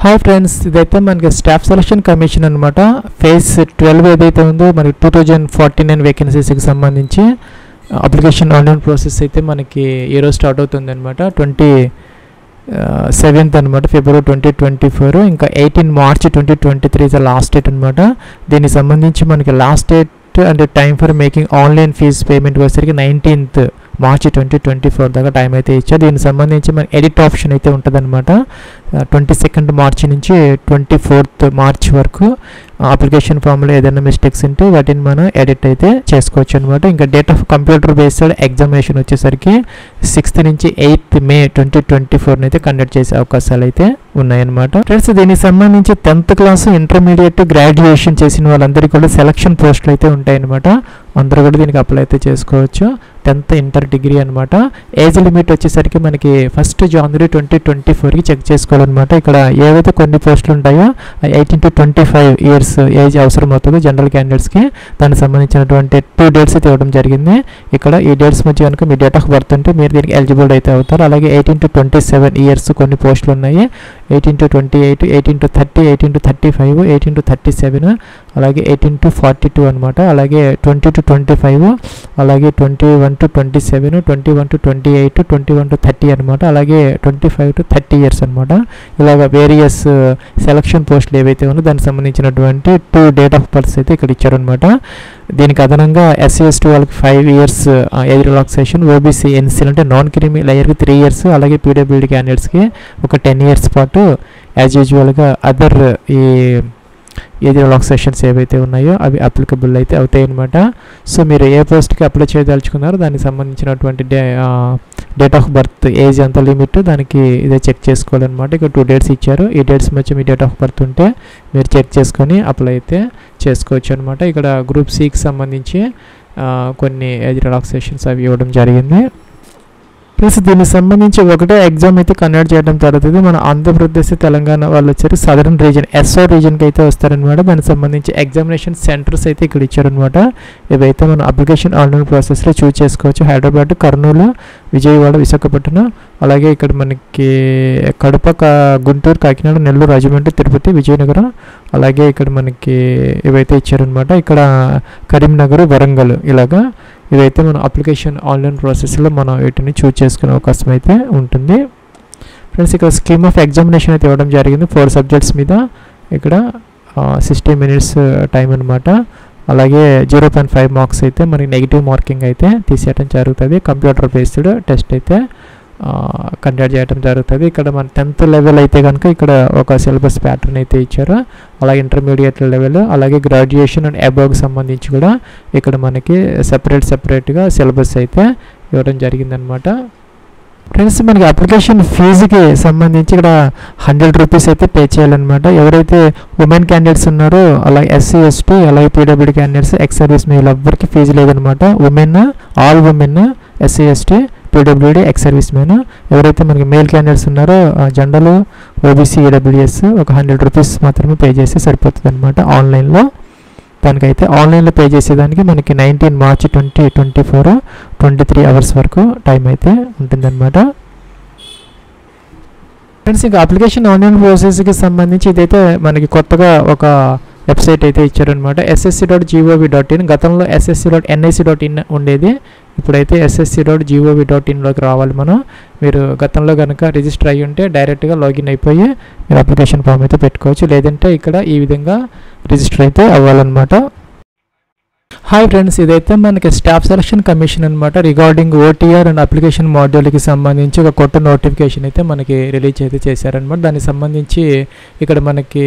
Hi friends, ఇదైతే మనకి staff selection commission అనమాట. ఫేజ్ 12 ఏదైతే ఉందో మనకి 2049 వేకెన్సీస్కి సంబంధించి అప్లికేషన్ ఆన్లైన్ ప్రాసెస్ అయితే మనకి ఈరోజు స్టార్ట్ అవుతుంది అనమాట. 27th అనమాట, ఫిబ్రవరి 2024. ఇంకా 18 March 2023 is the last date అనమాట. దీనికి సంబంధించి మనకి లాస్ట్ డేట్ అంటే time for making online fees payment వచ్చేసరికి 19th మార్చ్ 2024 దాకా టైం అయితే ఇచ్చారు. దీనికి సంబంధించి మనకి ఎడిట్ ఆప్షన్ అయితే ఉంటుంది అనమాట. 22nd మార్చ్ నుంచి 24th మార్చ్ వరకు అప్లికేషన్ ఫామ్లో ఏదైనా మిస్టేక్స్ ఉంటే వాటిని మనం ఎడిట్ అయితే చేసుకోవచ్చు అనమాట. ఇంకా date of computer based examination వచ్చేసరికి 6th నుంచి 8th మే 2024 అయితే కండక్ట్ చేసే అవకాశాలు అయితే ఉన్నాయన్నమాట. ఫ్రెండ్స్, దీనికి సంబంధించి 10th క్లాస్ ఇంటర్మీడియట్ గ్రాడ్యుయేషన్ చేసిన వాళ్ళందరికీ కూడా సెలక్షన్ పోస్టులు అయితే ఉంటాయన్నమాట. అందరూ కూడా దీనికి అప్లై అయితే చేసుకోవచ్చు. 10th ఇంటర్ డిగ్రీ అనమాట. ఏజ్ లిమిట్ వచ్చేసరికి మనకి 1st జనవరి 2024కి చెక్ చేసుకోవాలన్నమాట. ఇక్కడ ఏవైతే కొన్ని పోస్టులు ఉంటాయో 18 to 25 years ఏజ్ అవసరం అవుతుంది జనరల్ క్యాండిడేట్స్కి. దానికి సంబంధించినటువంటి 2 డేట్స్ అయితే ఇవ్వడం జరిగింది. ఇక్కడ ఈ డేట్స్ మధ్య కనుక మీ డేట్ ఆఫ్ బర్త్ ఉంటే మీరు దీనికి ఎలిజిబుల్ అయితే అవుతారు. అలాగే 18 to 27 years కొన్ని పోస్టులు ఉన్నాయి. 18 to 28, 18 to 30, 18 to 35, 18 to 37, అలాగే 18 to 42 అనమాట. అలాగే 20 to 25, అలాగే 21 to 27, 21 to 28, 21 to 30 అనమాట. అలాగే 25 to 30 years అనమాట. ఇలాగ వేరియస్ సెలక్షన్ పోస్టులు ఏవైతే ఉన్నాయో దానికి సంబంధించినటువంటి 2 డేట్ ఆఫ్ బర్త్స్ అయితే ఇక్కడ ఇచ్చారనమాట. దీనికి అదనంగా SC/ST వాళ్ళకి 5 years age relaxation, OBC NC అంటే నాన్ క్రిమి లేయర్కి 3 years, అలాగే PWD క్యాండిడేట్స్కి ఒక 10 years పాటు యాజ్ యూజువల్గా అదర్ ఈ ఏజ్ రిలాక్సేషన్స్ ఏవైతే ఉన్నాయో అవి అప్లికబుల్ అయితే అవుతాయి అనమాట. సో మీరు ఏ పోస్ట్కి అప్లై చేయదలుచుకున్నారో దానికి సంబంధించినటువంటి డేట్ ఆఫ్ బర్త్ ఏజ్ ఎంత లిమిట్ దానికి ఇదే చెక్ చేసుకోవాలన్నమాట. ఇక్కడ 2 డేట్స్ ఇచ్చారు. ఈ డేట్స్ మధ్య మీ డేట్ ఆఫ్ బర్త్ ఉంటే మీరు చెక్ చేసుకొని అప్లై అయితే చేసుకోవచ్చు అనమాట. ఇక్కడ గ్రూప్ సికి సంబంధించి కొన్ని ఏజ్ రిలాక్సేషన్స్ అవి ఇవ్వడం జరిగింది. ప్లస్ దీనికి సంబంధించి ఒకటే ఎగ్జామ్ అయితే కండక్ట్ చేయడం జరుగుతుంది. మన ఆంధ్రప్రదేశ్ తెలంగాణ వాళ్ళు వచ్చారు సదరన్ రీజన్ SO రీజన్కి అయితే వస్తారనమాట. దానికి సంబంధించి ఎగ్జామినేషన్ సెంటర్స్ అయితే ఇక్కడ ఇచ్చారనమాట. ఇవైతే మనం అప్లికేషన్ ఆన్లైన్ ప్రాసెస్లో చూస్ చేసుకోవచ్చు. హైదరాబాద్, కర్నూలు, విజయవాడ, విశాఖపట్నం, అలాగే ఇక్కడ మనకి కడప, గుంటూరు, కాకినాడ, నెల్లూరు, రాజమండ్రి, తిరుపతి, విజయనగరం, అలాగే ఇక్కడ మనకి ఇవైతే ఇచ్చారనమాట. ఇక్కడ కరీంనగర్, వరంగల్, ఇలాగా ఇవైతే మన అప్లికేషన్ ఆన్లైన్ ప్రాసెస్లో మనం వీటిని చూస్ చేసుకునే అవకాశం అయితే ఉంటుంది. ఫ్రెండ్స్, ఇక్కడ స్కీమ్ ఆఫ్ ఎగ్జామినేషన్ అయితే ఇవ్వడం జరిగింది 4 సబ్జెక్ట్స్ మీద. ఇక్కడ 60 minutes టైం అనమాట. అలాగే 0.5 మార్క్స్ అయితే మనకి నెగిటివ్ మార్కింగ్ అయితే తీసేయడం జరుగుతుంది. కంప్యూటర్ బేస్డ్ టెస్ట్ అయితే కండక్ట్ చేయడం జరుగుతుంది. ఇక్కడ మన 10th లెవెల్ అయితే కనుక ఇక్కడ ఒక సిలబస్ ప్యాటర్న్ అయితే ఇచ్చారు. అలాగే ఇంటర్మీడియట్ లెవెల్, అలాగే గ్రాడ్యుయేషన్ అండ్ అబోవ్కి సంబంధించి కూడా ఇక్కడ మనకి సెపరేట్గా సిలబస్ అయితే ఇవ్వడం జరిగిందనమాట. ఫ్రెండ్స్, మనకి అప్లికేషన్ ఫీజుకి సంబంధించి ఇక్కడ 100 రూపీస్ అయితే పే చేయాలన్నమాట. ఎవరైతే ఉమెన్ క్యాండిడేట్స్ ఉన్నారో అలాగే SC/ST అలాగే PWD candidates, ex service men ఎవ్వరికి ఫీజు లేదనమాట. All women, SC/ST, PWD, ex service men. ఎవరైతే మనకి మేల్ క్యాండిడేట్స్ ఉన్నారో జనరల్, OBC, EWS ఒక 100 రూపీస్ మాత్రమే పే చేస్తే సరిపోతుంది అనమాట. ఆన్లైన్లో దానికైతే ఆన్లైన్లో పే చేసేదానికి మనకి 19 మార్చ్ 2024 23 hours వరకు టైం అయితే ఉంటుందన్నమాట. ఫ్రెండ్స్, ఇంకా అప్లికేషన్ ఆన్లైన్ ప్రాసెస్కి సంబంధించి ఇదైతే మనకి కొత్తగా ఒక వెబ్సైట్ అయితే ఇచ్చారనమాట. ssc.gov.in. గతంలో ssc.nic.in ఉండేది. ఇప్పుడైతే ssc.gov.inలోకి రావాలి మనం. మీరు గతంలో కనుక రిజిస్టర్ అయ్యి ఉంటే డైరెక్ట్గా లాగిన్ అయిపోయి మీరు అప్లికేషన్ ఫామ్ అయితే పెట్టుకోవచ్చు. లేదంటే ఇక్కడ ఈ విధంగా రిజిస్టర్ అయితే అవ్వాలన్నమాట. హాయ్ ఫ్రెండ్స్, ఇదైతే మనకి స్టాఫ్ సెలక్షన్ కమిషన్ అనమాట. రిగార్డింగ్ OTR అండ్ అప్లికేషన్ మాడ్యూల్కి సంబంధించి ఒక కొత్త నోటిఫికేషన్ అయితే మనకి రిలీజ్ అయితే చేశారనమాట. దానికి సంబంధించి ఇక్కడ మనకి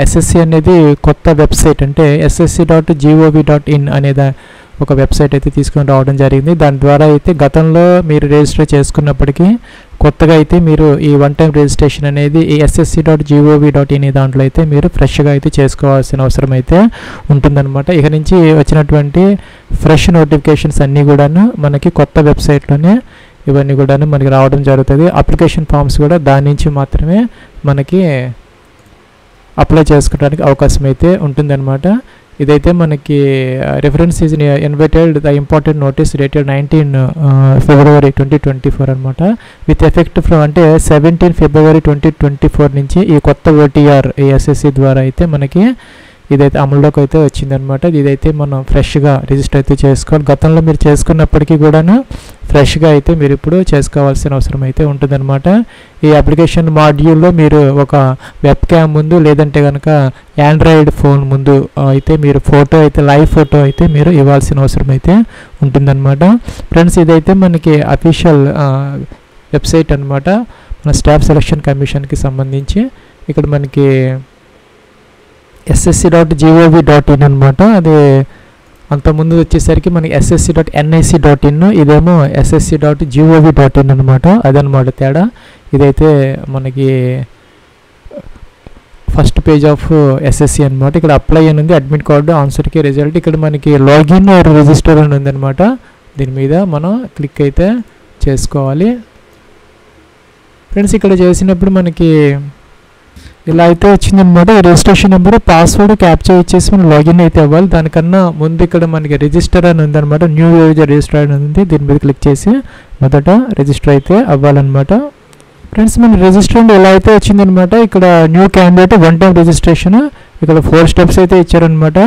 SSC అనేది కొత్త వెబ్సైట్ అంటే ssc.gov.in అనేది ఒక వెబ్సైట్ అయితే తీసుకొని రావడం జరిగింది. దాని ద్వారా అయితే గతంలో మీరు రిజిస్టర్ చేసుకున్నప్పటికీ కొత్తగా అయితే మీరు ఈ 1-time రిజిస్ట్రేషన్ అనేది ఈ ssc.gov.in దాంట్లో అయితే మీరు ఫ్రెష్గా అయితే చేసుకోవాల్సిన అవసరం అయితే ఉంటుందన్నమాట. ఇక నుంచి వచ్చినటువంటి ఫ్రెష్ నోటిఫికేషన్స్ అన్నీ కూడాను మనకి కొత్త వెబ్సైట్లోనే ఇవన్నీ కూడాను మనకి రావడం జరుగుతుంది. అప్లికేషన్ ఫామ్స్ కూడా దాని నుంచి మాత్రమే మనకి అప్లై చేసుకోవడానికి అవకాశం అయితే ఉంటుందన్నమాట. ఇదైతే మనకి reference is invited the important notice dated 19 ఫిబ్రవరి 2024 అనమాట. విత్ ఎఫెక్ట్ ఫ్రమ్ అంటే 17 ఫిబ్రవరి 2024 నుంచి ఈ కొత్త ఓటీఆర్ ఎస్ఎస్సి ద్వారా అయితే మనకి ఇదైతే అమల్లోకి అయితే వచ్చిందనమాట. ఇదైతే మనం ఫ్రెష్గా రిజిస్టర్ అయితే చేసుకోవాలి. గతంలో మీరు చేసుకున్నప్పటికీ కూడాను ఫ్రెష్గా అయితే మీరు ఇప్పుడు చేసుకోవాల్సిన అవసరం అయితే ఉంటుందన్నమాట. ఈ అప్లికేషన్ మాడ్యూల్లో మీరు ఒక వెబ్ క్యామ్ ముందు లేదంటే కనుక ఆండ్రాయిడ్ ఫోన్ ముందు అయితే మీరు ఫోటో అయితే లైవ్ ఫోటో అయితే మీరు ఇవ్వాల్సిన అవసరం అయితే ఉంటుందన్నమాట. ఫ్రెండ్స్ ఇదైతే మనకి అఫీషియల్ వెబ్సైట్ అనమాట, మన స్టాఫ్ సెలక్షన్ కమిషన్కి సంబంధించి. ఇక్కడ మనకి ssc.gov.in అనమాట. అది అంతకుముందు వచ్చేసరికి మనకి ssc.nic.in, ఇదేమో ssc.gov.in అనమాట. అదనమాట తేడా. ఇదైతే మనకి ఫస్ట్ పేజ్ ఆఫ్ ఎస్ఎస్సి అనమాట. ఇక్కడ అప్లై అని ఉంది, అడ్మిట్ కార్డు, ఆన్సర్కి రిజల్ట్. ఇక్కడ మనకి లాగిన్ ఆర్ రిజిస్టర్ అని ఉందన్నమాట. దీని మీద మనం క్లిక్ అయితే చేసుకోవాలి. ఫ్రెండ్స్ ఇక్కడ చేసినప్పుడు మనకి ఇలా అయితే వచ్చిందనమాట. రిజిస్ట్రేషన్ నెంబర్, పాస్వర్డ్, క్యాప్చర్ ఇచ్చేసి మనం లాగిన్ అయితే అవ్వాలి. దానికన్నా ముందు ఇక్కడ మనకి రిజిస్టర్ అని ఉందన్నమాట. న్యూ యూజర్ రిజిస్టర్ అని ఉంది. దీని మీద క్లిక్ చేసి మొదట రిజిస్టర్ అయితే అవ్వాలన్నమాట. ఫ్రెండ్స్ మన రిజిస్ట్రేషన్ ఎలా అయితే వచ్చిందనమాట. ఇక్కడ న్యూ క్యాండిడేట్ 1 టైం రిజిస్ట్రేషన్, ఇక్కడ 4 స్టెప్స్ అయితే ఇచ్చారనమాట.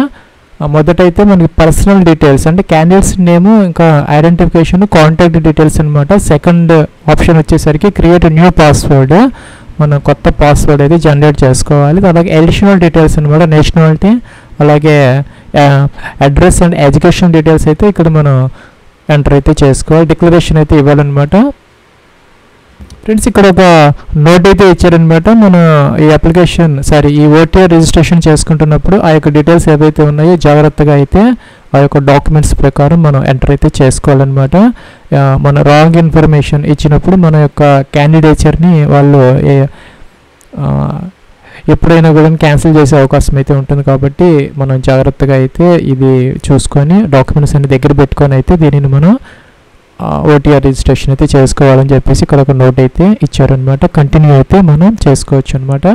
మొదట అయితే మనకి పర్సనల్ డీటెయిల్స్ అంటే క్యాండిడేట్స్ నేము, ఇంకా ఐడెంటిఫికేషన్, కాంటాక్ట్ డీటెయిల్స్ అనమాట. సెకండ్ ఆప్షన్ వచ్చేసరికి క్రియేట్ న్యూ పాస్వర్డ్, మనం కొత్త పాస్వర్డ్ అయితే జనరేట్ చేసుకోవాలి. అలాగే అడిషనల్ డీటెయిల్స్ అనమాట, నేషనాలిటీ, అలాగే అడ్రస్ అండ్ ఎడ్యుకేషన్ డీటెయిల్స్ అయితే ఇక్కడ మనం ఎంటర్ అయితే చేసుకోవాలి. డిక్లరేషన్ అయితే ఇవ్వాలన్నమాట. ఫ్రెండ్స్ ఇక్కడ ఒక నోట్ అయితే ఇచ్చారనమాట. మన ఈ అప్లికేషన్ ఈ ఓటీఆర్ రిజిస్ట్రేషన్ చేసుకుంటున్నప్పుడు ఆ యొక్క డీటెయిల్స్ ఏవైతే ఉన్నాయో జాగ్రత్తగా అయితే ఆ యొక్క డాక్యుమెంట్స్ ప్రకారం మనం ఎంటర్ అయితే చేసుకోవాలన్నమాట. మన రాంగ్ ఇన్ఫర్మేషన్ ఇచ్చినప్పుడు మన యొక్క క్యాండిడేచర్ని వాళ్ళు ఎప్పుడైనా కూడా క్యాన్సిల్ చేసే అవకాశం అయితే ఉంటుంది. కాబట్టి మనం జాగ్రత్తగా అయితే ఇది చూసుకొని డాక్యుమెంట్స్ అన్ని దగ్గర పెట్టుకొని అయితే దీనిని మనం ఓటీఆర్ రిజిస్ట్రేషన్ అయితే చేసుకోవాలని చెప్పేసి ఇక్కడ ఒక నోట్ అయితే ఇచ్చారనమాట. కంటిన్యూ అయితే మనం చేసుకోవచ్చు అనమాట.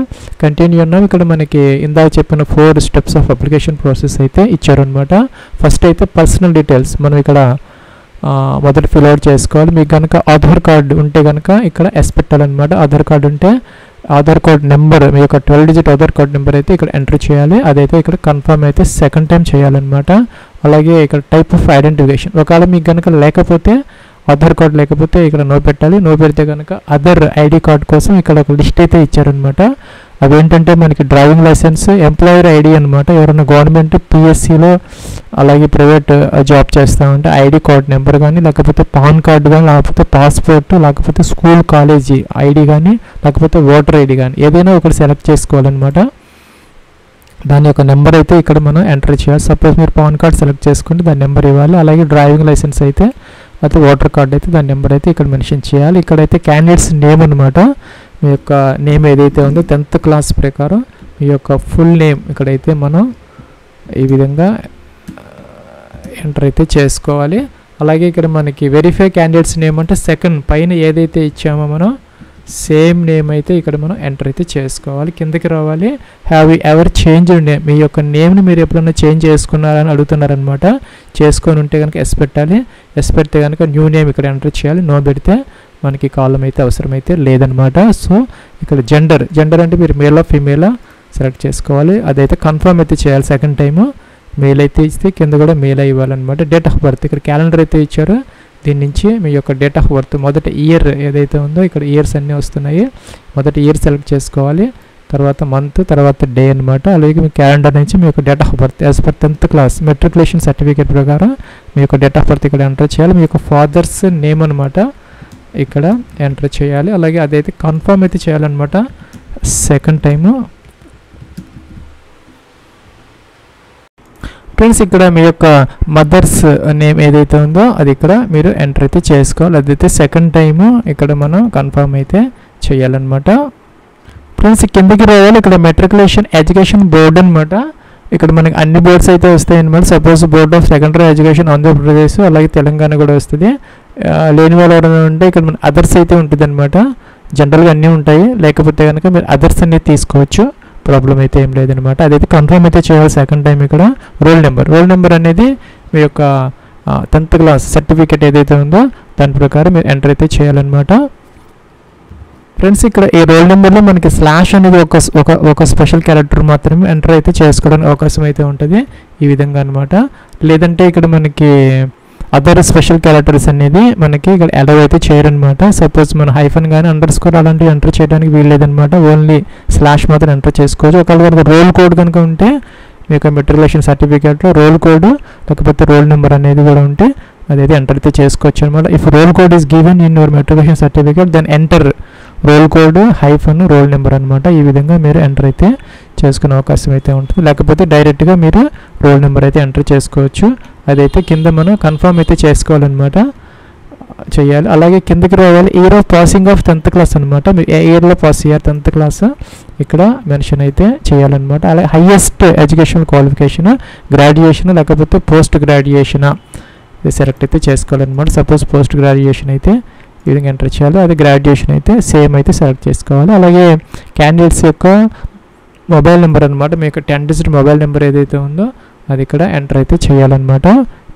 కంటిన్యూ అన్నాం. ఇక్కడ మనకి ఇందాక చెప్పిన 4 స్టెప్స్ ఆఫ్ అప్లికేషన్ ప్రాసెస్ అయితే ఇచ్చారనమాట. ఫస్ట్ అయితే పర్సనల్ డీటెయిల్స్ మనం ఇక్కడ మొదట ఫిల్ అవుట్ చేసుకోవాలి. మీకు కనుక ఆధార్ కార్డు ఉంటే కనుక ఇక్కడ ఎస్ పెట్టాలన్నమాట. ఆధార్ కార్డు ఉంటే ఆధార్ కార్డ్ నెంబర్, మీ యొక్క 12 డిజిట్ ఆధార్ కార్డ్ నెంబర్ అయితే ఇక్కడ ఎంటర్ చేయాలి. అదైతే ఇక్కడ కన్ఫర్మ్ అయితే సెకండ్ టైం చేయాలన్నమాట. అలాగే ఇక్కడ టైప్ ఆఫ్ ఐడెంటిఫికేషన్, ఒకవేళ మీకు కనుక లేకపోతే ఆధార్ కార్డ్ లేకపోతే ఇక్కడ నో పెట్టాలి. నో పెడితే కనుక అదర్ ఐడి కార్డ్ కోసం ఇక్కడ ఒక లిస్ట్ అయితే ఇచ్చారనమాట. అవేంటంటే మనకి డ్రైవింగ్ లైసెన్స్, ఎంప్లాయర్ ఐడి అనమాట. ఎవరైనా గవర్నమెంట్ పిఎస్సిలో అలాగే ప్రైవేట్ జాబ్ చేస్తూ ఉంటే ఐడి కార్డ్ నెంబర్ కానీ, లేకపోతే పాన్ కార్డు కానీ, లేకపోతే పాస్పోర్ట్, లేకపోతే స్కూల్ కాలేజీ ఐడి కానీ, లేకపోతే ఓటర్ ఐడి కానీ ఏదైనా ఒకటి సెలెక్ట్ చేసుకోవాలన్నమాట. దాని యొక్క నెంబర్ అయితే ఇక్కడ మనం ఎంటర్ చేయాలి. సపోజ్ మీరు పాన్ కార్డ్ సెలెక్ట్ చేసుకుంటే దాని నెంబర్ ఇవ్వాలి. అలాగే డ్రైవింగ్ లైసెన్స్ అయితే అయితే ఓటర్ కార్డ్ అయితే దాని నెంబర్ అయితే ఇక్కడ మెన్షన్ చేయాలి. ఇక్కడైతే క్యాండిడేట్స్ నేమ్ అనమాట. మీ యొక్క నేమ్ ఏదైతే ఉందో 10th క్లాస్ ప్రకారం మీ యొక్క ఫుల్ నేమ్ ఇక్కడైతే మనం ఈ విధంగా ఎంటర్ అయితే చేసుకోవాలి. అలాగే ఇక్కడ మనకి వెరిఫై క్యాండిడేట్స్ నేమ్ అంటే సెకండ్ పైన ఏదైతే ఇచ్చామో మనం సేమ్ నేమ్ అయితే ఇక్కడ మనం ఎంటర్ అయితే చేసుకోవాలి. కిందకి రావాలి. Have you ever change name, మీ యొక్క నేమ్ని మీరు ఎప్పుడైనా చేంజ్ చేసుకున్నారని అడుగుతున్నారనమాట. చేసుకొని ఉంటే కనుక ఎస్ పెట్టాలి. ఎస్ పెడితే కనుక న్యూ నేమ్ ఇక్కడ ఎంటర్ చేయాలి. నో పెడితే మనకి కాలం అయితే అవసరమైతే లేదనమాట. సో ఇక్కడ జెండర్ అంటే మీరు మేలా ఫీమేలా సెలెక్ట్ చేసుకోవాలి. అదైతే కన్ఫర్మ్ అయితే చేయాలి. సెకండ్ టైము మెయిల్ అయితే ఇస్తే కింద కూడా మెయిల్ ఇవ్వాలన్నమాట. డేట్ ఆఫ్ బర్త్ ఇక్కడ క్యాలెండర్ అయితే ఇచ్చారు. దీని నుంచి మీ యొక్క డేట్ ఆఫ్ బర్త్ మొదట ఇయర్ ఏదైతే ఉందో ఇక్కడ ఇయర్స్ అన్నీ వస్తున్నాయి. మొదట ఇయర్ సెలెక్ట్ చేసుకోవాలి. తర్వాత మంత్, తర్వాత డే అనమాట. అలాగే మీ క్యాలెండర్ నుంచి మీ యొక్క date of birth as per 10th class matriculation certificate ప్రకారం మీ యొక్క డేట్ ఆఫ్ బర్త్ ఇక్కడ ఎంటర్ చేయాలి. మీ యొక్క ఫాదర్స్ నేమ్ అనమాట ఇక్కడ ఎంటర్ చేయాలి. అలాగే అదైతే కన్ఫర్మ్ అయితే చేయాలన్నమాట సెకండ్ టైము. ఫ్రెండ్స్ ఇక్కడ మీ యొక్క మదర్స్ నేమ్ ఏదైతే ఉందో అది ఇక్కడ మీరు ఎంటర్ అయితే చేసుకోవాలి. అదైతే సెకండ్ టైము ఇక్కడ మనం కన్ఫర్మ్ అయితే చేయాలన్నమాట. ఫ్రెండ్స్ కిందకి రావాలి. ఇక్కడ మెట్రికులేషన్ ఎడ్యుకేషన్ బోర్డు అనమాట. ఇక్కడ మనకి అన్ని బోర్డ్స్ అయితే వస్తాయి అనమాట. Suppose board of secondary education Andhra Pradesh అలాగే తెలంగాణ కూడా వస్తుంది. లేని వాళ్ళు ఎవరైనా ఉంటే ఇక్కడ మన అదర్స్ అయితే ఉంటుంది అనమాట. జనరల్గా అన్నీ ఉంటాయి. లేకపోతే కనుక మీరు అదర్స్ అన్నీ తీసుకోవచ్చు. ప్రాబ్లం అయితే ఏం లేదనమాట. అదైతే కన్ఫర్మ్ అయితే చేయాలి సెకండ్ టైం. ఇక్కడ రోల్ నెంబర్ అనేది మీ యొక్క 10th క్లాస్ సర్టిఫికేట్ ఏదైతే ఉందో దాని ప్రకారం మీరు ఎంటర్ అయితే చేయాలన్నమాట. ఫ్రెండ్స్ ఇక్కడ ఈ రోల్ నెంబర్లో మనకి స్లాష్ అనేది ఒక స్పెషల్ క్యారెక్టర్ మాత్రమే ఎంటర్ అయితే చేసుకోవడానికి అవకాశం అయితే ఉంటుంది ఈ విధంగా అనమాట. లేదంటే ఇక్కడ మనకి అదర్ స్పెషల్ క్యారెక్టర్స్ అనేది మనకి ఇక్కడ అలౌ అయితే చేయరనమాట. సపోజ్ మన హైఫన్ కానీ అండర్స్కోర్ అలాంటివి ఎంటర్ చేయడానికి వీల్లేదనమాట. ఓన్లీ స్లాష్ మాత్రం ఎంటర్ చేసుకోవచ్చు. ఒకవేళ కనుక రోల్ కోడ్ కనుక ఉంటే మీ యొక్క మెట్రికులేషన్ సర్టిఫికేట్లో రోల్ కోడ్ లేకపోతే రోల్ నెంబర్ అనేది కూడా ఉంటే అదైతే ఎంటర్ అయితే చేసుకోవచ్చు అనమాట. If roll code is given in your matriculation certificate then enter roll code hyphen roll number అనమాట. ఈ విధంగా మీరు ఎంటర్ అయితే చేసుకునే అవకాశం అయితే ఉంటుంది. లేకపోతే డైరెక్ట్గా మీరు రోల్ నెంబర్ అయితే ఎంటర్ చేసుకోవచ్చు. అదైతే కింద మనం కన్ఫర్మ్ అయితే చేసుకోవాలన్నమాట, చేయాలి. అలాగే కిందకి రావాలి year of passing of 10th class అనమాట. మీరు ఏ ఇయర్లో పాస్ అయ్యారు 10th క్లాస్ ఇక్కడ మెన్షన్ అయితే చేయాలన్నమాట. అలాగే హైయెస్ట్ ఎడ్యుకేషనల్ క్వాలిఫికేషన్ గ్రాడ్యుయేషన్ లేకపోతే పోస్ట్ గ్రాడ్యుయేషన్ సెలెక్ట్ అయితే చేసుకోవాలన్నమాట. సపోజ్ పోస్ట్ గ్రాడ్యుయేషన్ అయితే ఈ విధంగా ఎంటర్ చేయాలి. అది గ్రాడ్యుయేషన్ అయితే సేమ్ అయితే సెలెక్ట్ చేసుకోవాలి. అలాగే క్యాండిడేట్స్ యొక్క మొబైల్ నెంబర్ అనమాట, మీకు 10 డిజిట్ మొబైల్ నెంబర్ ఏదైతే ఉందో అది ఇక్కడ ఎంటర్ అయితే చేయాలన్నమాట.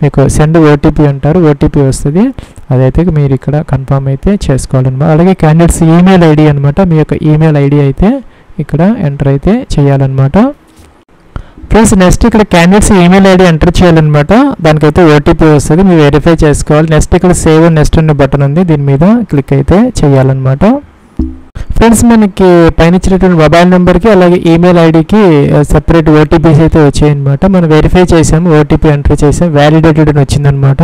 మీకు సెండ్ ఓటీపీ అంటారు, ఓటీపీ వస్తుంది, అదైతే మీరు ఇక్కడ కన్ఫర్మ్ అయితే చేసుకోవాలన్నమాట. అలాగే క్యాండిడేట్స్ ఈమెయిల్ ఐడి అనమాట, మీ యొక్క ఈమెయిల్ ఐడి అయితే ఇక్కడ ఎంటర్ అయితే చేయాలన్నమాట. ఫ్రెండ్స్ నెక్స్ట్ ఇక్కడ క్యాండిడేట్స్ ఈమెయిల్ ఐడి ఎంటర్ చేయాలన్నమాట. దానికైతే ఓటీపీ వస్తుంది, మీరు వెరిఫై చేసుకోవాలి. నెక్స్ట్ ఇక్కడ సేవ్ నెక్స్ట్ అనే బటన్ ఉంది, దీని మీద క్లిక్ అయితే చేయాలన్నమాట. ఫ్రెండ్స్ మనకి పైన ఇచ్చినటువంటి మొబైల్ నెంబర్కి అలాగే ఈమెయిల్ ఐడికి సెపరేట్ ఓటీపీస్ అయితే వచ్చాయన్నమాట. మనం వెరిఫై చేసాము, ఓటీపీ ఎంటర్ చేసాం, వ్యాలిడేటెడ్ అని వచ్చిందనమాట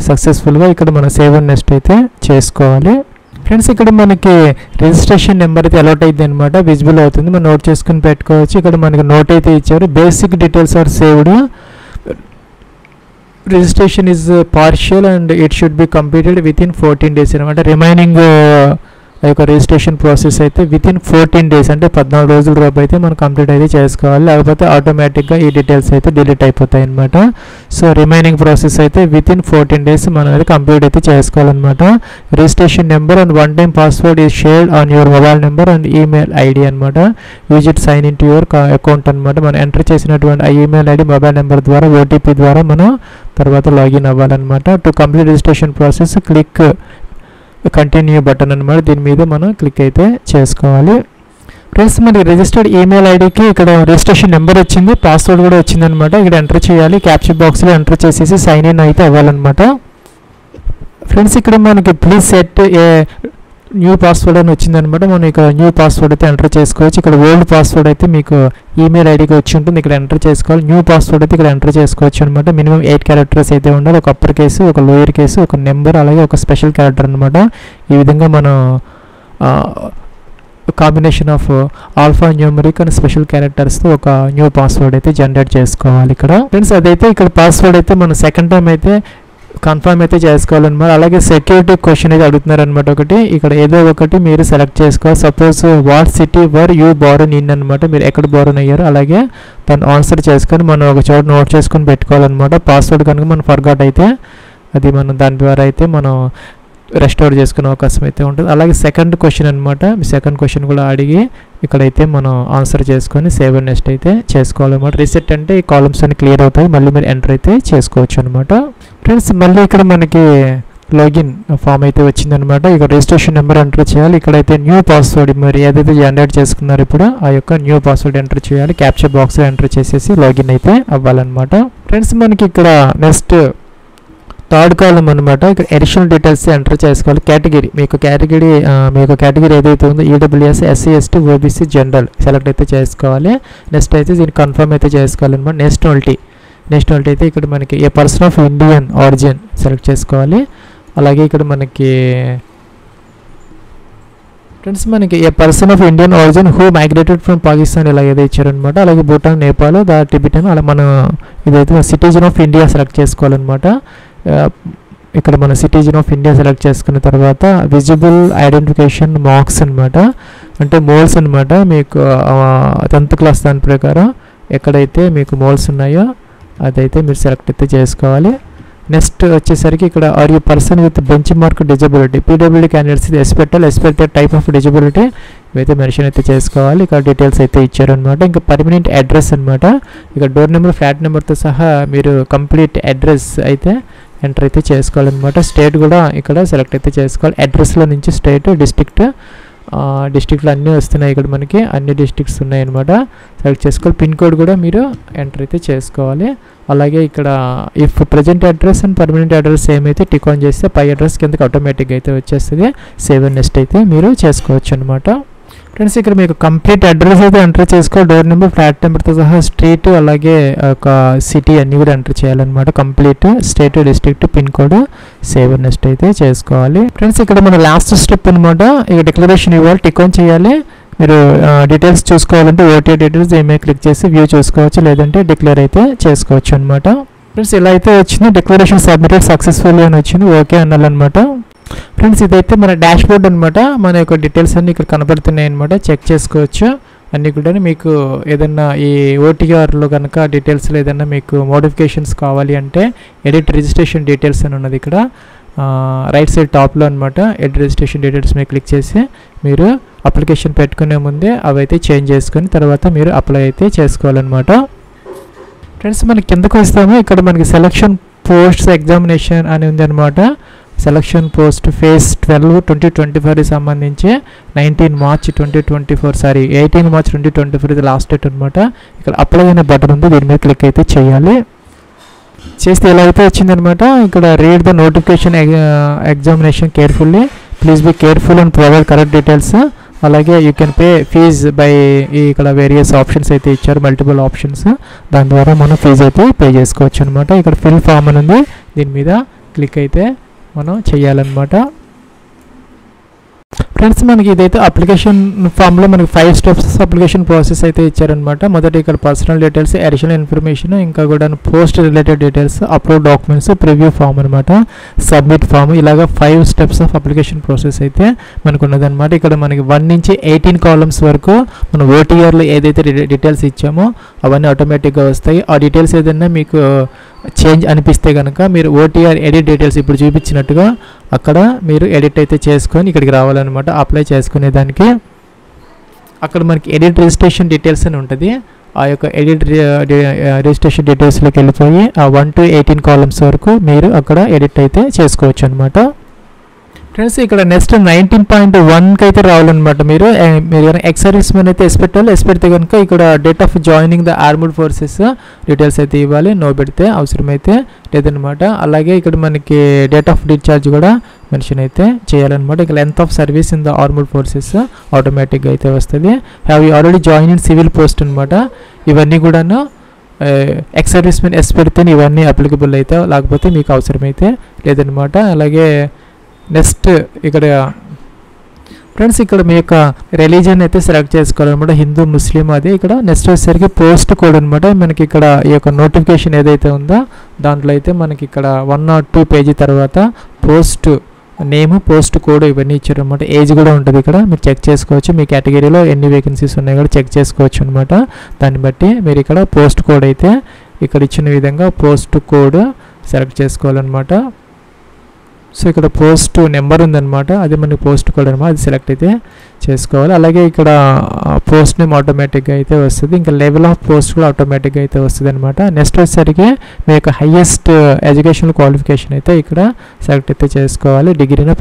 సక్సెస్ఫుల్గా. ఇక్కడ మనం సేవ్ నెక్స్ట్ అయితే చేసుకోవాలి. ఫ్రెండ్స్ ఇక్కడ మనకి రిజిస్ట్రేషన్ నెంబర్ అయితే అలౌట్ అయింది అనమాట, విజిబుల్ అవుతుంది, మనం నోట్ చేసుకుని పెట్టుకోవచ్చు. ఇక్కడ మనకి నోట్ అయితే ఇచ్చారు, basic details are saved, registration is partial and it should be completed within 14 days అనమాట. రిమైనింగ్ ఆ యొక్క రిజిస్ట్రేషన్ ప్రాసెస్ అయితే విత్ ఇన్ 14 days అంటే 14 రోజుల లోపు అయితే మనం కంప్లీట్ అయితే చేసుకోవాలి. లేకపోతే ఆటోమేటిక్గా ఈ డీటెయిల్స్ అయితే డిలీట్ అయిపోతాయి అనమాట. సో రిమైనింగ్ ప్రాసెస్ అయితే విత్ ఇన్ 14 days మనం అయితే కంప్లీట్ అయితే చేసుకోవాలన్నమాట. Registration number and one time password is shared on your mobile number and email ID అనమాట. Use it sign in to your account అనమాట. మనం ఎంటర్ చేసినటువంటి ఆ ఈమెయిల్ ఐడి మొబైల్ నెంబర్ ద్వారా ఓటీపీ ద్వారా మనం తర్వాత లాగిన్ అవ్వాలన్నమాట. To complete registration process click continue button అనమాట, దీని మీద మనం క్లిక్ అయితే చేసుకోవాలి. ఫ్రెండ్స్ మనకి రిజిస్టర్డ్ ఈమెయిల్ ఐడికి ఇక్కడ రిజిస్ట్రేషన్ నెంబర్ వచ్చింది, పాస్వర్డ్ కూడా వచ్చిందనమాట. ఇక్కడ ఎంటర్ చేయాలి, క్యాప్చర్ బాక్స్లో ఎంటర్ చేసేసి సైన్ ఇన్ అయితే అవ్వాలన్నమాట. ఫ్రెండ్స్ ఇక్కడ మనకి please set a new password అని వచ్చిందనమాట. మనం ఇక్కడ న్యూ పాస్వర్డ్ అయితే ఎంటర్ చేసుకోవచ్చు. ఇక్కడ ఓల్డ్ పాస్వర్డ్ అయితే మీకు ఈమెయిల్ ఐడికి వచ్చి ఉంటుంది, ఇక్కడ ఎంటర్ చేసుకోవాలి. న్యూ పాస్వర్డ్ అయితే ఇక్కడ ఎంటర్ చేసుకోవచ్చు అనమాట. మినిమం 8 క్యారెక్టర్స్ అయితే ఉండాలి, ఒక అప్పర్ కేసు, ఒక లోయర్ కేసు, ఒక నెంబర్, అలాగే ఒక స్పెషల్ క్యారెక్టర్ అనమాట. ఈ విధంగా మనం combination of alpha numeric and special క్యారెక్టర్స్తో ఒక న్యూ పాస్వర్డ్ అయితే జనరేట్ చేసుకోవాలి ఇక్కడ. ఫ్రెండ్స్ అదైతే ఇక్కడ పాస్వర్డ్ అయితే మనం సెకండ్ టైం అయితే కన్ఫర్మ్ అయితే చేసుకోవాలన్నమాట. అలాగే సెక్యూరిటీ క్వశ్చన్ అయితే అడుగుతున్నారనమాట. ఒకటి ఇక్కడ ఏదో ఒకటి మీరు సెలెక్ట్ చేసుకోవాలి. Suppose what city were you Born in అనమాట, మీరు ఎక్కడ బోర్న్ అయ్యారు అలాగే దాన్ని ఆన్సర్ చేసుకొని మనం ఒక చోట నోట్ చేసుకొని పెట్టుకోవాలన్నమాట. పాస్వర్డ్ కనుక మనం ఫర్గాట్ అయితే అది మనం దాని ద్వారా అయితే మనం రెస్టోర్ చేసుకునే అవకాశం అయితే ఉంటుంది. అలాగే సెకండ్ క్వశ్చన్ అనమాట, సెకండ్ క్వశ్చన్ కూడా అడిగి ఇక్కడైతే మనం ఆన్సర్ చేసుకొని సేవ్ అండ్ నెక్స్ట్ అయితే చేసుకోవాలన్నమాట. రీసెట్ అంటే ఈ కాలమ్స్ అన్ని క్లియర్ అవుతాయి, మళ్ళీ మీరు ఎంటర్ అయితే చేసుకోవచ్చు అనమాట. ఫ్రెండ్స్ మళ్ళీ ఇక్కడ మనకి లాగిన్ ఫామ్ అయితే వచ్చిందనమాట. ఇక రిజిస్ట్రేషన్ నెంబర్ ఎంటర్ చేయాలి. ఇక్కడైతే న్యూ పాస్వర్డ్ మరి ఏదైతే జనరేట్ చేసుకున్నారో ఇప్పుడు ఆ యొక్క న్యూ పాస్వర్డ్ ఎంటర్ చేయాలి. క్యాప్చర్ బాక్స్లో ఎంటర్ చేసేసి లాగిన్ అయితే అవ్వాలన్నమాట. ఫ్రెండ్స్ మనకి ఇక్కడ నెక్స్ట్ థర్డ్ కాలం అనమాట. ఇక్కడ అడిషనల్ డీటెయిల్స్ ఎంటర్ చేసుకోవాలి. కేటగిరీ మీకు కేటగిరీ ఏదైతే ఉందో EWS, SC, ST, OBC, general select అయితే చేసుకోవాలి. నెక్స్ట్ అయితే దీన్ని కన్ఫర్మ్ అయితే చేసుకోవాలన్నమాట. నేషనాలిటీ అయితే ఇక్కడ మనకి a person of Indian origin select చేసుకోవాలి. అలాగే ఇక్కడ మనకి ఫ్రెండ్స్ మనకి a person of Indian origin who migrated from Pakistan ఇలా ఏదో ఇచ్చారనమాట. అలాగే భూటాన్, నేపాల్, టిబెటన్ అలా మనం ఇదైతే సిటిజన్ ఆఫ్ ఇండియా సెలెక్ట్ చేసుకోవాలన్నమాట. ఇక్కడ మన సిటిజన్ ఆఫ్ ఇండియా సెలెక్ట్ చేసుకున్న తర్వాత విజిబుల్ ఐడెంటిఫికేషన్ మార్క్స్ అనమాట, అంటే మోల్స్ అనమాట. మీకు 10th క్లాస్ దాని ప్రకారం ఎక్కడైతే మీకు మోల్స్ ఉన్నాయో అదైతే మీరు సెలెక్ట్ అయితే చేసుకోవాలి. నెక్స్ట్ వచ్చేసరికి ఇక్కడ are you person with benchmark disability, PWD candidates yes పెట్టాలి, ఎస్ పెడితే టైప్ ఆఫ్ డిజబిలిటీ ఇవైతే మెన్షన్ అయితే చేసుకోవాలి. ఇక్కడ డీటెయిల్స్ అయితే ఇచ్చారనమాట. ఇంకా పర్మనెంట్ అడ్రస్ అనమాట, ఇక్కడ డోర్ నెంబర్ ఫ్లాట్ నెంబర్తో సహా మీరు కంప్లీట్ అడ్రస్ అయితే ఎంటర్ అయితే చేసుకోవాలన్నమాట. స్టేట్ కూడా ఇక్కడ సెలెక్ట్ అయితే చేసుకోవాలి. అడ్రస్లో నుంచి స్టేట్, డిస్ట్రిక్ట్లో అన్నీ వస్తున్నాయి. ఇక్కడ మనకి అన్ని డిస్ట్రిక్ట్స్ ఉన్నాయన్నమాట, సెలెక్ట్ చేసుకోవాలి. పిన్ కోడ్ కూడా మీరు ఎంటర్ అయితే చేసుకోవాలి. అలాగే ఇక్కడ if present address and permanent address ఏమైతే టిక్ ఆన్ చేస్తే పై అడ్రస్ కిందకి ఆటోమేటిక్గా అయితే వచ్చేస్తుంది. సేవ్ అండ్ నెక్స్ట్ అయితే మీరు చేసుకోవచ్చు అనమాట. ఫ్రెండ్స్ ఇక్కడ మీకు కంప్లీట్ అడ్రస్ అయితే ఎంటర్ చేసుకోవాలి. డోర్ నెంబర్, ఫ్లాట్ నెంబర్తో సహా స్ట్రీట్, అలాగే ఒక సిటీ అన్నీ కూడా ఎంటర్ చేయాలన్నమాట. Complete state, district, pin code, save and next అయితే చేసుకోవాలి. ఫ్రెండ్స్ ఇక్కడ మన లాస్ట్ స్టెప్ అనమాట. ఇక డిక్లరేషన్ ఇవ్వాలి, టిక్ ఆన్ చేయాలి. మీరు డీటెయిల్స్ చూసుకోవాలంటే ఓటీ డీటెయిల్స్ ఏమైనా క్లిక్ చేసి వ్యూ చూసుకోవచ్చు, లేదంటే డిక్లేర్ అయితే చేసుకోవచ్చు అనమాట. ఫ్రెండ్స్ ఇలా అయితే వచ్చింది, డిక్లరేషన్ సబ్మిటెడ్ సక్సెస్ఫుల్లీ అని వచ్చింది, ఓకే అనాలన్నమాట. ఫ్రెండ్స్ ఇదైతే మన డాష్ బోర్డ్ అనమాట. మన యొక్క డీటెయిల్స్ అన్నీ ఇక్కడ కనబడుతున్నాయి అనమాట, చెక్ చేసుకోవచ్చు అన్నీ కూడా. మీకు ఏదన్నా ఈ ఓటీఆర్లో కనుక డీటెయిల్స్లో ఏదన్నా మీకు మోడిఫికేషన్స్ కావాలి అంటే ఎడిట్ రిజిస్ట్రేషన్ డీటెయిల్స్ అని ఉన్నది ఇక్కడ రైట్ సైడ్ టాప్లో అనమాట. ఎడిట్ రిజిస్ట్రేషన్ డీటెయిల్స్ మీద క్లిక్ చేసి మీరు అప్లికేషన్ పెట్టుకునే ముందే అవి అయితే చేంజ్ చేసుకొని తర్వాత మీరు అప్లై అయితే చేసుకోవాలన్నమాట. ఫ్రెండ్స్ మనకి కిందకు వస్తాము, ఇక్కడ మనకి సెలక్షన్ పోస్ట్స్ ఎగ్జామినేషన్ అని ఉంది అనమాట. సెలక్షన్ పోస్ట్ ఫేజ్ 12 2024 సంబంధించి 18 మార్చ్ 2024 ఇది లాస్ట్ డేట్ అనమాట. ఇక్కడ అప్లై అనే బటన్ ఉంది, దీని మీద క్లిక్ అయితే చేయాలి. చేస్తే ఎలా అయితే వచ్చిందనమాట. ఇక్కడ read the notification examination carefully, please be careful and provide correct details. అలాగే you can pay fees by, ఇక్కడ వేరియస్ ఆప్షన్స్ అయితే ఇచ్చారు, మల్టిపుల్ ఆప్షన్స్. దాని ద్వారా మనం ఫీజు అయితే పే చేసుకోవచ్చు అనమాట. ఇక్కడ ఫిల్ ఫామ్ అని ఉంది, దీని మీద క్లిక్ అయితే మనం చేయాలన్నమాట. ఫ్రెండ్స్ మనకి ఇదైతే అప్లికేషన్ ఫామ్లో మనకి 5 స్టెప్స్ అప్లికేషన్ ప్రాసెస్ అయితే ఇచ్చారనమాట. మొదటి ఇక్కడ పర్సనల్ డీటెయిల్స్, అడిషనల్ ఇన్ఫర్మేషన్, ఇంకా కూడా post related details, upload documents, preview form అనమాట, సబ్మిట్ ఫామ్, ఇలాగా 5 స్టెప్స్ ఆఫ్ అప్లికేషన్ ప్రాసెస్ అయితే మనకు ఉన్నదన్నమాట. ఇక్కడ మనకి 1 నుంచి 18 కాలమ్స్ వరకు మనం ఓటీఆర్లో ఏదైతే డీటెయిల్స్ ఇచ్చామో అవన్నీ ఆటోమేటిక్గా వస్తాయి. ఆ డీటెయిల్స్ ఏదైనా మీకు చేంజ్ అనిపిస్తే కనుక మీరు ఓటీఆర్ ఎడిట్ డీటెయిల్స్ ఇప్పుడు చూపించినట్టుగా అక్కడ మీరు ఎడిట్ అయితే చేసుకొని ఇక్కడికి రావాలన్నమాట అప్లై చేసుకునే దానికి. అక్కడ మనకి ఎడిట్ రిజిస్ట్రేషన్ డీటెయిల్స్ అని ఉంటుంది. ఆ యొక్క ఎడిట్ రిజిస్ట్రేషన్ డీటెయిల్స్లోకి వెళ్ళిపోయి ఆ 1 to 18 కాలమ్స్ వరకు మీరు అక్కడ ఎడిట్ అయితే చేసుకోవచ్చు అనమాట. ఫ్రెండ్స్ ఇక్కడ నెక్స్ట్ 19.1కి అయితే రావాలన్నమాట. మీరు కనుక ఎక్స్ సర్వీస్ మెన్ అయితే ఎస్ పెట్టాలి. ఎస్ పెడితే కనుక ఇక్కడ date of joining the armed forces details అయితే ఇవ్వాలి, నో పెడితే అవసరమైతే లేదనమాట. అలాగే ఇక్కడ మనకి డేట్ ఆఫ్ డిశ్చార్జ్ కూడా మెన్షన్ అయితే చేయాలన్నమాట. ఇక్కడ length of service in the armed forces ఆటోమేటిక్గా అయితే వస్తుంది. Have you already join in civil post అనమాట. ఇవన్నీ కూడాను ఎక్స్ సర్వీస్ మెన్ ఎస్ పెడితే ఇవన్నీ అప్లికబుల్ అయితే, లేకపోతే మీకు అవసరమైతే లేదనమాట. అలాగే నెక్స్ట్ ఇక్కడ ఫ్రెండ్స్ ఇక్కడ మీ యొక్క రిలీజన్ అయితే సెలెక్ట్ చేసుకోవాలన్నమాట, హిందూ, ముస్లిం. అది ఇక్కడ నెక్స్ట్ వచ్చేసరికి పోస్ట్ కోడ్ అనమాట. మనకి ఇక్కడ ఈ యొక్క నోటిఫికేషన్ ఏదైతే ఉందో దాంట్లో అయితే మనకి ఇక్కడ 102 పేజీ తర్వాత పోస్ట్ నేమ్, పోస్ట్ కోడ్ ఇవన్నీ ఇచ్చారనమాట. ఏజ్ కూడా ఉంటుంది ఇక్కడ, మీరు చెక్ చేసుకోవచ్చు. మీ కేటగిరీలో ఎన్ని వేకెన్సీస్ ఉన్నాయి కూడా చెక్ చేసుకోవచ్చు అనమాట. దాన్ని బట్టి మీరు ఇక్కడ పోస్ట్ కోడ్ అయితే ఇక్కడ ఇచ్చిన విధంగా పోస్ట్ కోడ్ సెలెక్ట్ చేసుకోవాలన్నమాట. సో ఇక్కడ పోస్ట్ నెంబర్ ఉందన్నమాట, అది మనకి పోస్ట్ కోడ్ అనమాట, అది సెలెక్ట్ అయితే చేసుకోవాలి. అలాగే ఇక్కడ పోస్ట్ నేమ్ ఆటోమేటిక్గా అయితే వస్తుంది. ఇంకా లెవెల్ ఆఫ్ పోస్ట్ కూడా ఆటోమేటిక్గా అయితే వస్తుంది అనమాట. నెక్స్ట్ వచ్చేసరికి మీ యొక్క హైయెస్ట్ ఎడ్యుకేషనల్ క్వాలిఫికేషన్ అయితే ఇక్కడ సెలెక్ట్ అయితే చేసుకోవాలి, డిగ్రీనా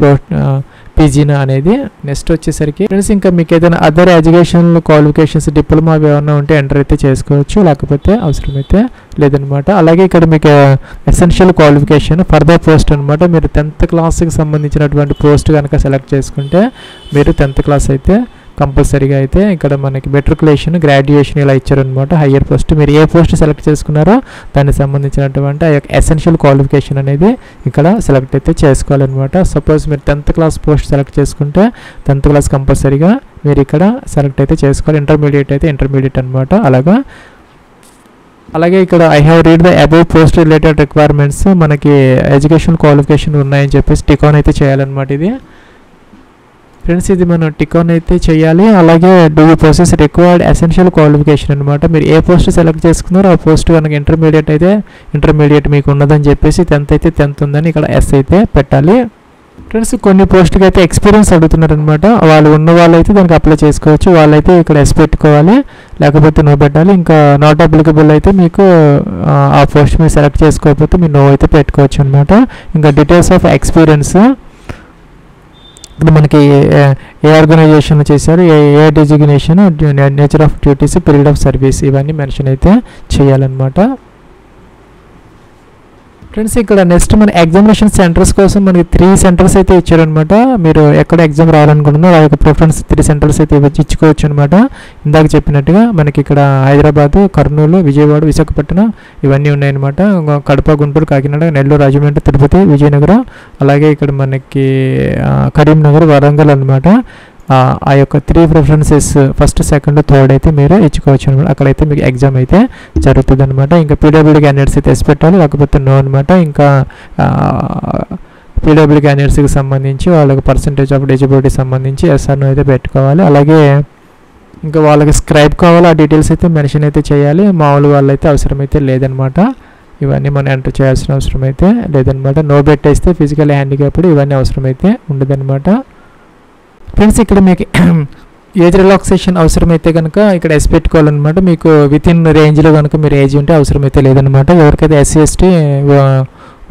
పీజీనా అనేది. నెక్స్ట్ వచ్చేసరికి ఫ్రెండ్స్ ఇంకా మీకు ఏదైనా అదర్ ఎడ్యుకేషనల్ క్వాలిఫికేషన్స్ డిప్లొమా ఏమైనా ఉంటే ఎంటర్ అయితే చేసుకోవచ్చు, లేకపోతే అవసరమైతే లేదనమాట. అలాగే ఇక్కడ మీకు ఎసెన్షియల్ క్వాలిఫికేషన్ ఫర్దర్ పోస్ట్ అనమాట. మీరు 10th క్లాస్కి సంబంధించినటువంటి పోస్ట్ కనుక సెలెక్ట్ చేసుకుంటే మీరు 10th క్లాస్ అయితే కంపల్సరీగా అయితే ఇక్కడ మనకి మెట్రికులేషన్, గ్రాడ్యుయేషన్ ఇలా ఇచ్చారనమాట. హయ్యర్ పోస్ట్ మీరు ఏ పోస్ట్ సెలెక్ట్ చేసుకున్నారో దానికి సంబంధించినటువంటి ఆ యొక్క ఎసెన్షియల్ క్వాలిఫికేషన్ అనేది ఇక్కడ సెలెక్ట్ అయితే చేసుకోవాలన్నమాట. సపోజ్ మీరు 10th క్లాస్ పోస్ట్ సెలెక్ట్ చేసుకుంటే 10th క్లాస్ కంపల్సరీగా మీరు ఇక్కడ సెలెక్ట్ అయితే చేసుకోవాలి. ఇంటర్మీడియట్ అయితే ఇంటర్మీడియట్ అనమాట. అలాగే ఇక్కడ I have read the above post related requirements, మనకి ఎడ్యుకేషన్ క్వాలిఫికేషన్ ఉన్నాయని చెప్పేసి టిక్ ఆన్ అయితే చేయాలన్నమాట. ఇది ఫ్రెండ్స్ ఇది మనం టిక్ ఆన్ అయితే చేయాలి. అలాగే do you possess required essential qualification అనమాట. మీరు ఏ పోస్ట్ సెలెక్ట్ చేసుకున్నారో ఆ పోస్ట్ కనుక ఇంటర్మీడియట్ అయితే ఇంటర్మీడియట్ మీకు ఉన్నదని చెప్పేసి 10th అయితే 10th ఉందని ఇక్కడ ఎస్ అయితే పెట్టాలి. ఫ్రెండ్స్ కొన్ని పోస్ట్కి అయితే ఎక్స్పీరియన్స్ అడుగుతున్నారనమాట. వాళ్ళు ఉన్న వాళ్ళు అయితే దానికి అప్లై చేసుకోవచ్చు. వాళ్ళైతే ఇక్కడ ఎస్ పెట్టుకోవాలి, లేకపోతే నో పెట్టాలి. ఇంకా నాట్ అప్లికబుల్ అయితే మీకు ఆ పోస్ట్ మీరు సెలెక్ట్ చేసుకోకపోతే మీరు నో అయితే పెట్టుకోవచ్చు అనమాట. ఇంకా డీటెయిల్స్ ఆఫ్ ఎక్స్పీరియన్స్ ఇప్పుడు మనకి ఏ ఆర్గనైజేషన్ చేశారు, ఏ designation, nature of duties, period of service ఇవన్నీ మెన్షన్ అయితే చేయాలన్నమాట. ఫ్రెండ్స్ ఇక్కడ నెక్స్ట్ మన ఎగ్జామినేషన్ సెంటర్స్ కోసం మనకి 3 సెంటర్స్ అయితే ఇచ్చారనమాట. మీరు ఎక్కడ ఎగ్జామ్ రావాలనుకుంటున్నారో ఆ యొక్క ప్రిఫరెన్స్ 3 సెంటర్స్ అయితే ఇచ్చుకోవచ్చు అనమాట. ఇందాక చెప్పినట్టుగా మనకి ఇక్కడ హైదరాబాద్, కర్నూలు, విజయవాడ, విశాఖపట్నం ఇవన్నీ ఉన్నాయన్నమాట. కడప, గుంటూరు, కాకినాడ, నెల్లూరు, రాజమండ్రి, తిరుపతి, విజయనగరం, అలాగే ఇక్కడ మనకి కరీంనగర్, వరంగల్ అనమాట. ఆ యొక్క 3 ప్రిఫరెన్సెస్ ఫస్ట్, సెకండ్, థర్డ్ అయితే మీరు ఇచ్చుకోవచ్చు అనమాట. అక్కడైతే మీకు ఎగ్జామ్ అయితే జరుగుతుంది అనమాట. ఇంకా పీడబ్ల్యూడీ క్యాండిడేట్స్ అయితే ఎస్ పెట్టాలి, లేకపోతే నో అనమాట. ఇంకా పీడబ్ల్యూడీ క్యాండిడేట్స్కి సంబంధించి వాళ్ళకి పర్సంటేజ్ ఆఫ్ ఎలిజిబిలిటీ సంబంధించి ఎస్ఆర్ నో అయితే పెట్టుకోవాలి. అలాగే ఇంకా వాళ్ళకి స్క్రైబ్ కావాలి, ఆ డీటెయిల్స్ అయితే మెన్షన్ అయితే చేయాలి. మామూలు వాళ్ళైతే అవసరం అయితే లేదనమాట. ఇవన్నీ మనం ఎంటర్ చేయాల్సిన అవసరం అయితే లేదనమాట. నో పెట్టేస్తే ఫిజికల్ హ్యాండిక్యాప్డ్ ఇవన్నీ అవసరం అయితే ఉండదన్నమాట. ఫ్రెండ్స్ ఇక్కడ మీకు ఏజ్ రిలాక్సేషన్ అవసరమైతే కనుక ఇక్కడ ఎస్ పెట్టుకోవాలన్నమాట. మీకు విత్ ఇన్ రేంజ్లో కనుక మీరు ఏజ్ ఉంటే అవసరమైతే లేదనమాట. ఎవరికైతే ఎస్సీ, ఎస్టీ,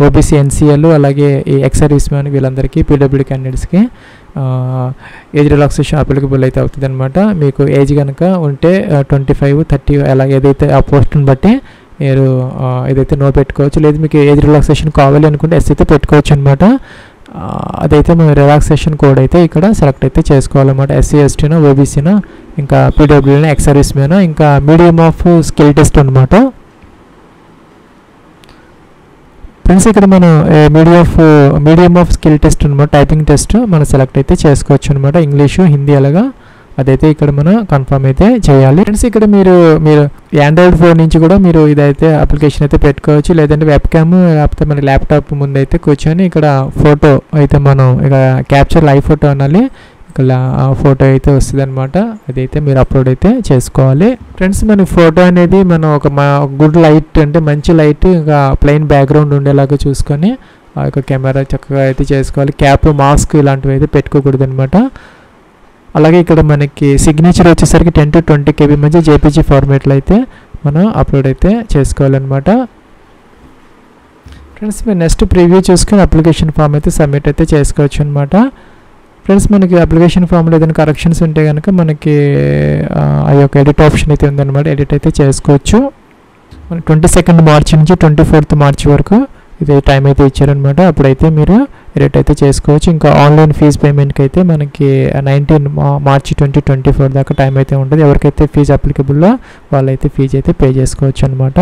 ఓబీసీ, ఎన్సీఎల్, అలాగే ఈ ఎక్స్ సర్వీస్ మ్యాన్ వీళ్ళందరికీ పీడబ్ల్యూడీ క్యాండిడేట్స్కి ఏజ్ రిలాక్సేషన్ అప్లికబుల్ అయితే అవుతుంది అనమాట. మీకు ఏజ్ కనుక ఉంటే 25, 30 అలా ఏదైతే ఆ పోస్ట్ని బట్టి మీరు ఏదైతే నో పెట్టుకోవచ్చు. లేదు మీకు ఏజ్ రిలాక్సేషన్ కావాలి అనుకుంటే ఎస్ అయితే పెట్టుకోవచ్చు అనమాట. అదైతే మేము రిలాక్సేషన్ కోడ్ అయితే ఇక్కడ సెలెక్ట్ అయితే చేసుకోవాలన్నమాట. ఎస్సీ, ఎస్టీనా, ఓబీసీనా, ఇంకా పీడబ్ల్యూనా, ఎక్స్ సర్వీస్ మ్యానా, ఇంకా మీడియం ఆఫ్ స్కిల్ టెస్ట్ అనమాట. ఫ్రెండ్స్ ఇక్కడ మనం మీడియం ఆఫ్ స్కిల్ టెస్ట్ అనమాట, టైపింగ్ టెస్ట్ మనం సెలెక్ట్ అయితే చేసుకోవచ్చు అనమాట. ఇంగ్లీషు, హిందీ అలాగా అదైతే ఇక్కడ మనం కన్ఫర్మ్ అయితే చేయాలి. ఫ్రెండ్స్ ఇక్కడ మీరు ఆండ్రాయిడ్ ఫోన్ నుంచి కూడా మీరు ఇదైతే అప్లికేషన్ అయితే పెట్టుకోవచ్చు. లేదంటే వెబ్ క్యామ్ లేకపోతే మన ల్యాప్టాప్ ముందు అయితే కూర్చొని ఇక్కడ ఫోటో అయితే మనం ఇక క్యాప్చర్ లైవ్ ఫోటో అనాలి. ఇక్కడ ఫోటో అయితే వస్తుంది అనమాట. అదైతే మీరు అప్లోడ్ అయితే చేసుకోవాలి. ఫ్రెండ్స్ మన ఫోటో అనేది మనం ఒక గుడ్ లైట్ అంటే మంచి లైట్ ఇంకా ప్లెయిన్ బ్యాక్గ్రౌండ్ ఉండేలాగా చూసుకొని ఆ యొక్క కెమెరా చక్కగా అయితే చేసుకోవాలి. క్యాప్, మాస్క్ ఇలాంటివి అయితే పెట్టుకోకూడదు అనమాట. అలాగే ఇక్కడ మనకి సిగ్నేచర్ వచ్చేసరికి 10 to 20 KB మధ్య జేపీజీ ఫార్మేట్లో అయితే మనం అప్లోడ్ అయితే చేసుకోవాలన్నమాట. ఫ్రెండ్స్ మీరు నెక్స్ట్ ప్రివ్యూ చూసుకొని అప్లికేషన్ ఫామ్ అయితే సబ్మిట్ అయితే చేసుకోవచ్చు అనమాట. ఫ్రెండ్స్ మనకి అప్లికేషన్ ఫామ్లో ఏదైనా కరెక్షన్స్ ఉంటే కనుక మనకి ఆ యొక్క ఎడిట్ ఆప్షన్ అయితే ఉందన్నమాట. ఎడిట్ అయితే చేసుకోవచ్చు. మన 22 మార్చి నుంచి 24 మార్చి వరకు ఇది టైం అయితే ఇచ్చారనమాట. అప్పుడైతే మీరు ఎడిట్ అయితే చేసుకోవచ్చు. ఇంకా ఆన్లైన్ ఫీజు పేమెంట్కి అయితే మనకి 19 మార్చి 2024 దాకా టైం అయితే ఉంటుంది. ఎవరికైతే ఫీజు అప్లికబుల్లో వాళ్ళైతే ఫీజు అయితే పే చేసుకోవచ్చు అనమాట.